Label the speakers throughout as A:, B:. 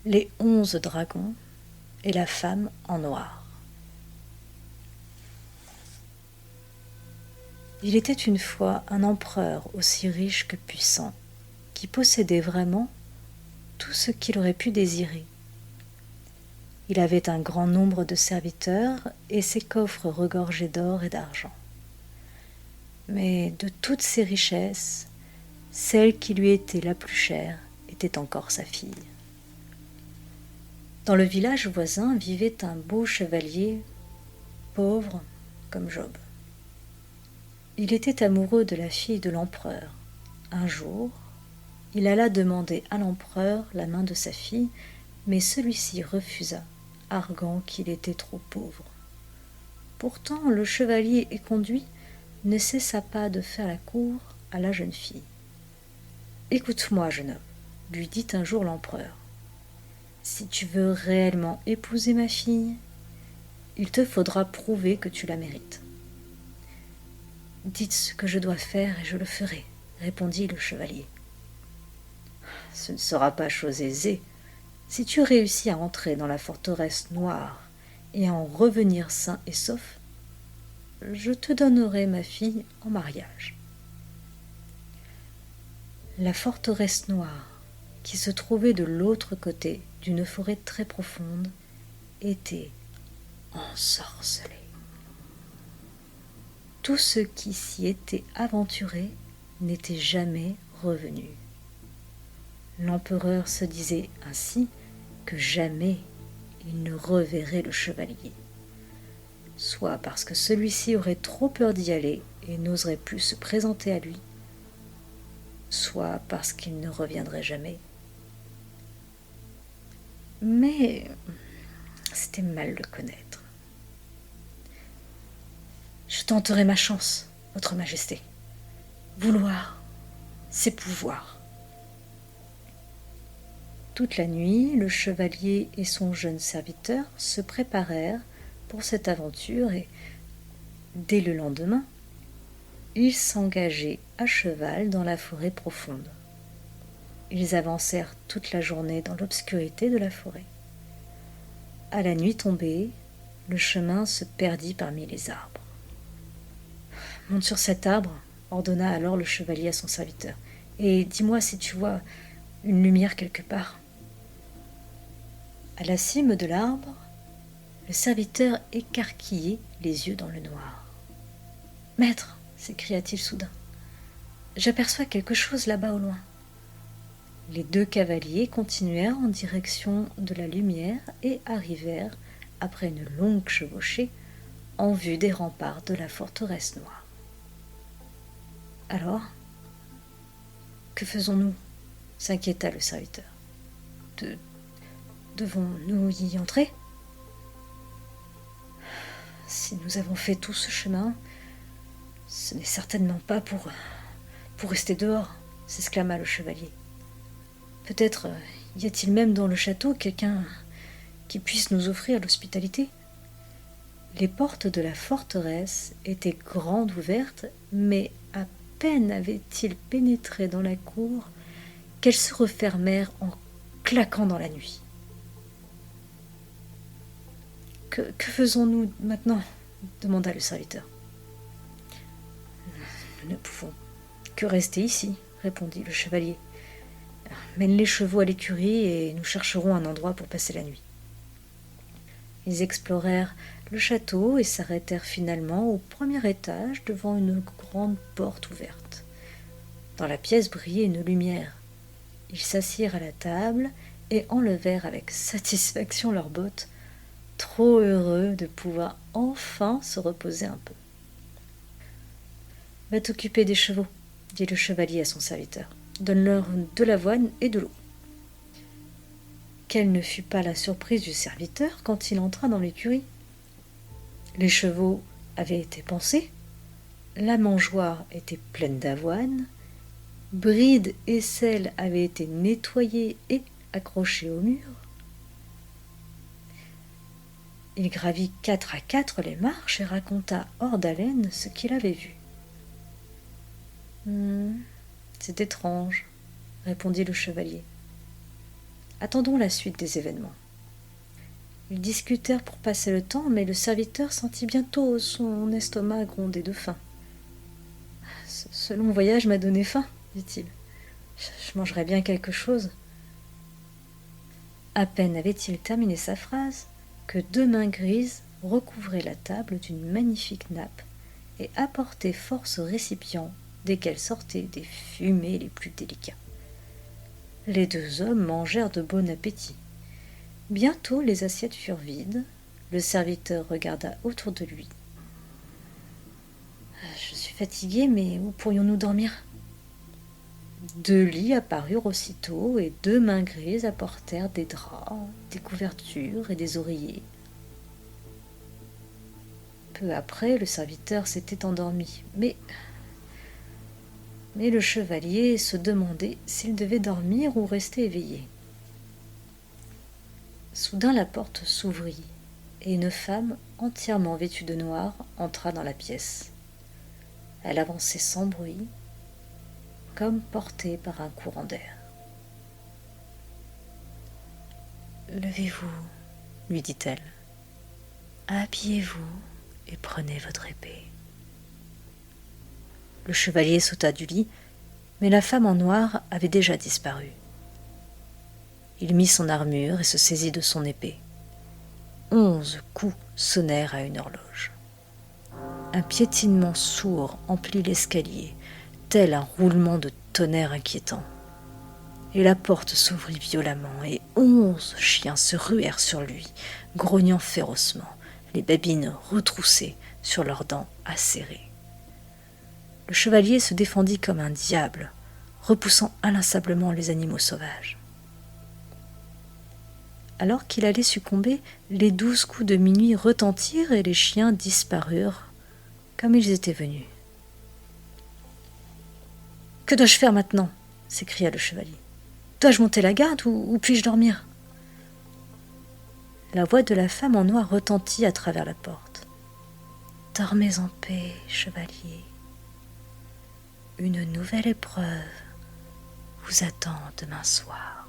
A: Les 11 dragons et la femme en noir. Il était une fois un empereur aussi riche que puissant, qui possédait vraiment tout ce qu'il aurait pu désirer. Il avait un grand nombre de serviteurs et ses coffres regorgeaient d'or et d'argent. Mais de toutes ces richesses, celle qui lui était la plus chère était encore sa fille. Dans le village voisin vivait un beau chevalier, pauvre comme Job. Il était amoureux de la fille de l'empereur. Un jour, il alla demander à l'empereur la main de sa fille, mais celui-ci refusa, arguant qu'il était trop pauvre. Pourtant, le chevalier éconduit ne cessa pas de faire la cour à la jeune fille. « Écoute-moi, jeune homme, lui dit un jour l'empereur. Si tu veux réellement épouser ma fille, il te faudra prouver que tu la mérites. » « Dites ce que je dois faire et je le ferai, répondit le chevalier. « Ce ne sera pas chose aisée. Si tu réussis à entrer dans la forteresse noire et à en revenir sain et sauf, je te donnerai ma fille en mariage. » La forteresse noire, qui se trouvait de l'autre côté d'une forêt très profonde, était ensorcelée. Tous ceux qui s'y étaient aventurés n'étaient jamais revenus. L'empereur se disait ainsi que jamais il ne reverrait le chevalier, soit parce que celui-ci aurait trop peur d'y aller et n'oserait plus se présenter à lui, soit parce qu'il ne reviendrait jamais. Mais c'était mal le connaître. « Je tenterai ma chance, votre majesté. Vouloir, c'est pouvoir. » Toute la nuit, le chevalier et son jeune serviteur se préparèrent pour cette aventure et, dès le lendemain, ils s'engageaient à cheval dans la forêt profonde. Ils avancèrent toute la journée dans l'obscurité de la forêt. À la nuit tombée, le chemin se perdit parmi les arbres. « Monte sur cet arbre, » ordonna alors le chevalier à son serviteur, « et dis-moi si tu vois une lumière quelque part. » À la cime de l'arbre, le serviteur écarquillait les yeux dans le noir. « Maître, » s'écria-t-il soudain, « j'aperçois quelque chose là-bas au loin. » Les deux cavaliers continuèrent en direction de la lumière et arrivèrent, après une longue chevauchée, en vue des remparts de la forteresse noire. « Alors, que faisons-nous » s'inquiéta le serviteur. « Devons-nous y entrer ? » ?»« Si nous avons fait tout ce chemin, ce n'est certainement pas pour rester dehors, » s'exclama le chevalier. « Peut-être y a-t-il même dans le château quelqu'un qui puisse nous offrir l'hospitalité. » Les portes de la forteresse étaient grandes ouvertes, mais à peine avaient-ils pénétré dans la cour qu'elles se refermèrent en claquant dans la nuit. « Que faisons-nous maintenant ?» demanda le serviteur. « Nous ne pouvons que rester ici, » répondit le chevalier. « Mène les chevaux à l'écurie et nous chercherons un endroit pour passer la nuit. » Ils explorèrent le château et s'arrêtèrent finalement au premier étage devant une grande porte ouverte. Dans la pièce brillait une lumière. Ils s'assirent à la table et enlevèrent avec satisfaction leurs bottes, trop heureux de pouvoir enfin se reposer un peu. « Va t'occuper des chevaux, » dit le chevalier à son serviteur. « Donne-leur de l'avoine et de l'eau. » Quelle ne fut pas la surprise du serviteur quand il entra dans l'écurie. Les chevaux avaient été pansés, la mangeoire était pleine d'avoine, brides et selles avaient été nettoyées et accrochées au mur. Il gravit 4 à 4 les marches et raconta hors d'haleine ce qu'il avait vu. « C'est étrange, » répondit le chevalier. Attendons la suite des événements. Ils discutèrent pour passer le temps, mais le serviteur sentit bientôt son estomac gronder de faim. « Ce long voyage m'a donné faim, dit-il. Je mangerai bien quelque chose. » À peine avait-il terminé sa phrase que 2 mains grises recouvraient la table d'une magnifique nappe et apportaient force récipients desquels sortaient des fumées les plus délicats. Les 2 hommes mangèrent de bon appétit. Bientôt les assiettes furent vides. Le serviteur regarda autour de lui. « Je suis fatigué, mais où pourrions-nous dormir ?» 2 lits apparurent aussitôt et 2 mains grises apportèrent des draps, des couvertures et des oreillers. Peu après, le serviteur s'était endormi, mais le chevalier se demandait s'il devait dormir ou rester éveillé. Soudain la porte s'ouvrit et une femme entièrement vêtue de noir entra dans la pièce. Elle avançait sans bruit, comme portée par un courant d'air. « Levez-vous, lui dit-elle. Habillez-vous et prenez votre épée. » Le chevalier sauta du lit, mais la femme en noir avait déjà disparu. Il mit son armure et se saisit de son épée. 11 coups sonnèrent à une horloge. Un piétinement sourd emplit l'escalier, tel un roulement de tonnerre inquiétant. Et la porte s'ouvrit violemment, et 11 chiens se ruèrent sur lui, grognant férocement, les babines retroussées sur leurs dents acérées. Le chevalier se défendit comme un diable, repoussant inlassablement les animaux sauvages. Alors qu'il allait succomber, les 12 coups de minuit retentirent et les chiens disparurent comme ils étaient venus. « Que dois-je faire maintenant ?» s'écria le chevalier. « Dois-je monter la garde ou puis-je dormir ?» La voix de la femme en noir retentit à travers la porte. « Dormez en paix, chevalier. Une nouvelle épreuve vous attend demain soir. »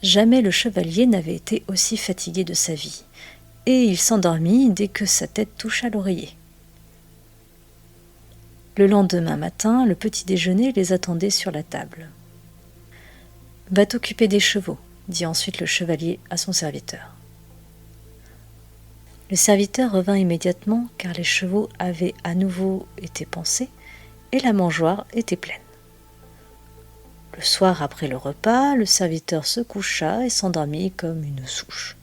A: Jamais le chevalier n'avait été aussi fatigué de sa vie, et il s'endormit dès que sa tête toucha l'oreiller. Le lendemain matin, le petit déjeuner les attendait sur la table. « Va t'occuper des chevaux, » dit ensuite le chevalier à son serviteur. Le serviteur revint immédiatement car les chevaux avaient à nouveau été pansés et la mangeoire était pleine. Le soir après le repas, le serviteur se coucha et s'endormit comme une souche.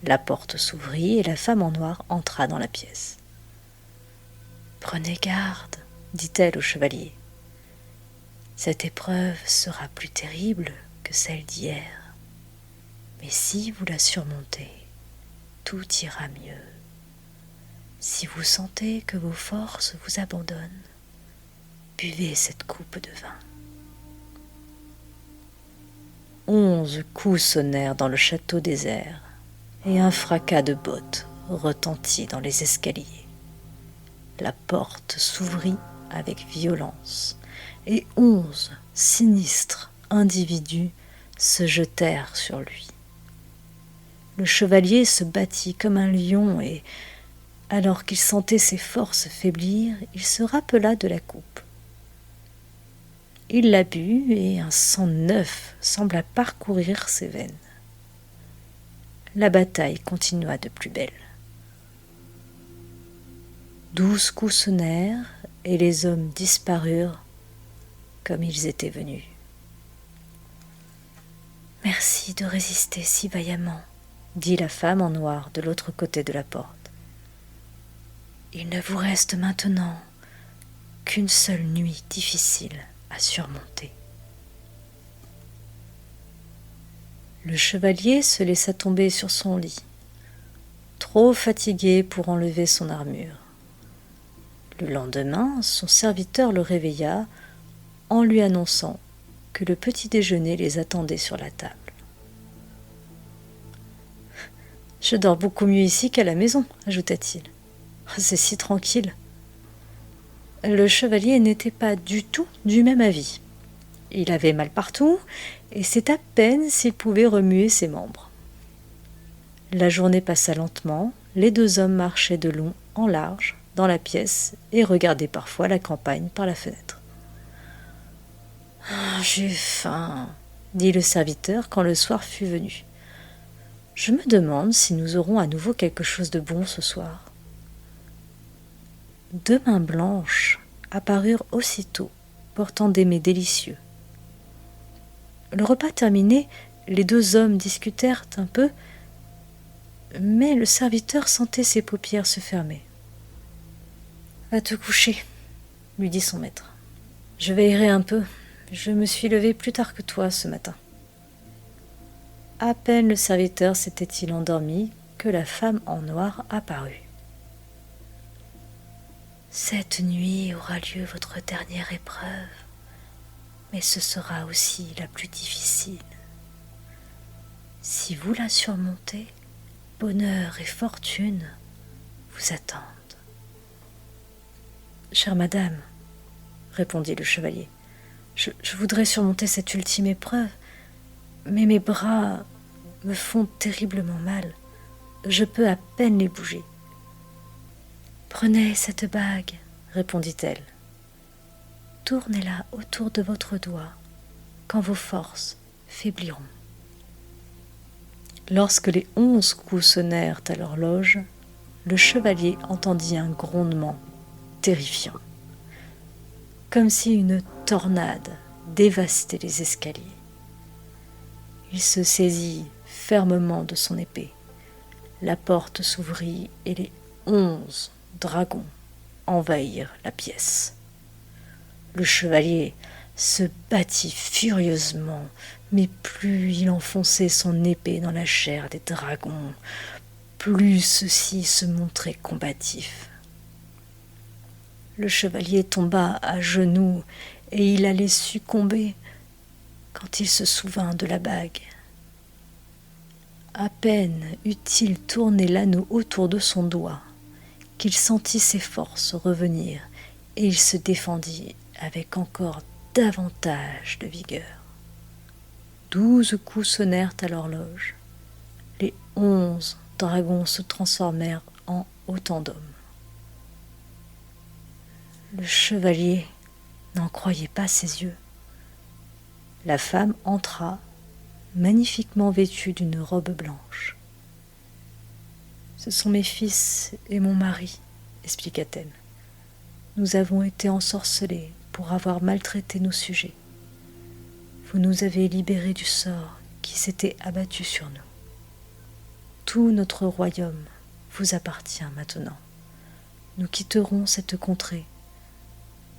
A: La porte s'ouvrit et la femme en noir entra dans la pièce. « Prenez garde, dit-elle au chevalier. Cette épreuve sera plus terrible que celle d'hier. Mais si vous la surmontez, tout ira mieux. Si vous sentez que vos forces vous abandonnent, buvez cette coupe de vin. » 11 coups sonnèrent dans le château désert, et un fracas de bottes retentit dans les escaliers. La porte s'ouvrit avec violence, et 11 sinistres individus se jetèrent sur lui. Le chevalier se battit comme un lion et, alors qu'il sentait ses forces faiblir, il se rappela de la coupe. Il la but et un sang neuf sembla parcourir ses veines. La bataille continua de plus belle. 12 coups sonnèrent et les hommes disparurent comme ils étaient venus. « Merci de résister si vaillamment, » dit la femme en noir de l'autre côté de la porte. « Il ne vous reste maintenant qu'une seule nuit difficile à surmonter. » Le chevalier se laissa tomber sur son lit, trop fatigué pour enlever son armure. Le lendemain, son serviteur le réveilla en lui annonçant que le petit déjeuner les attendait sur la table. « Je dors beaucoup mieux ici qu'à la maison, » ajouta-t-il. « C'est si tranquille. » Le chevalier n'était pas du tout du même avis. Il avait mal partout et c'est à peine s'il pouvait remuer ses membres. La journée passa lentement, les deux hommes marchaient de long en large dans la pièce et regardaient parfois la campagne par la fenêtre. « J'ai faim », dit le serviteur quand le soir fut venu. « Je me demande si nous aurons à nouveau quelque chose de bon ce soir. » Deux mains blanches apparurent aussitôt, portant des mets délicieux. Le repas terminé, les deux hommes discutèrent un peu, mais le serviteur sentait ses paupières se fermer. « Va te coucher, » lui dit son maître. « Je veillerai un peu. Je me suis levé plus tard que toi ce matin. » À peine le serviteur s'était-il endormi que la femme en noir apparut. « Cette nuit aura lieu votre dernière épreuve, mais ce sera aussi la plus difficile. Si vous la surmontez, bonheur et fortune vous attendent. »« Chère madame, » répondit le chevalier, je voudrais surmonter cette ultime épreuve, mais mes bras me font terriblement mal. Je peux à peine les bouger. »« Prenez cette bague, » répondit-elle. « Tournez-la autour de votre doigt quand vos forces faibliront. » Lorsque les 11 coups sonnèrent à l'horloge, le chevalier entendit un grondement terrifiant, comme si une tornade dévastait les escaliers. Il se saisit fermement de son épée. La porte s'ouvrit et les 11 dragons envahirent la pièce. Le chevalier se battit furieusement, mais plus il enfonçait son épée dans la chair des dragons, plus ceux-ci se montraient combatifs. Le chevalier tomba à genoux et il allait succomber quand il se souvint de la bague. À peine eut-il tourné l'anneau autour de son doigt qu'il sentit ses forces revenir et il se défendit avec encore davantage de vigueur. 12 coups sonnèrent à l'horloge. Les 11 dragons se transformèrent en autant d'hommes. Le chevalier n'en croyait pas ses yeux. La femme entra, magnifiquement vêtue d'une robe blanche. « Ce sont mes fils et mon mari, » expliqua-t-elle. « Nous avons été ensorcelés pour avoir maltraité nos sujets. Vous nous avez libérés du sort qui s'était abattu sur nous. Tout notre royaume vous appartient maintenant. Nous quitterons cette contrée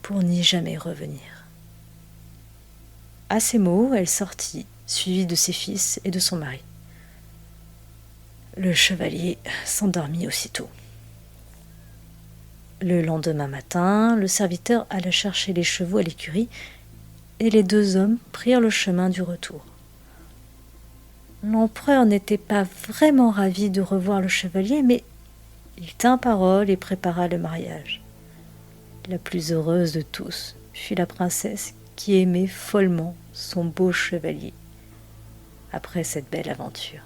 A: pour n'y jamais revenir. » À ces mots, elle sortit, suivie de ses fils et de son mari. Le chevalier s'endormit aussitôt. Le lendemain matin, le serviteur alla chercher les chevaux à l'écurie et les deux hommes prirent le chemin du retour. L'empereur n'était pas vraiment ravi de revoir le chevalier, mais il tint parole et prépara le mariage. La plus heureuse de tous fut la princesse qui aimait follement son beau chevalier après cette belle aventure.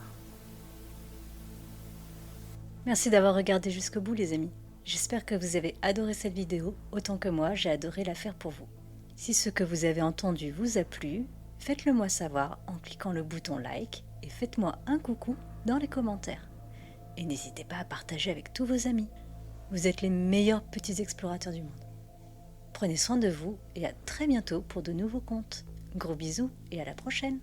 A: Merci d'avoir regardé jusqu'au bout les amis. J'espère que vous avez adoré cette vidéo autant que moi j'ai adoré la faire pour vous. Si ce que vous avez entendu vous a plu, faites-le moi savoir en cliquant le bouton like et faites-moi un coucou dans les commentaires. Et n'hésitez pas à partager avec tous vos amis. Vous êtes les meilleurs petits explorateurs du monde. Prenez soin de vous et à très bientôt pour de nouveaux contes. Gros bisous et à la prochaine!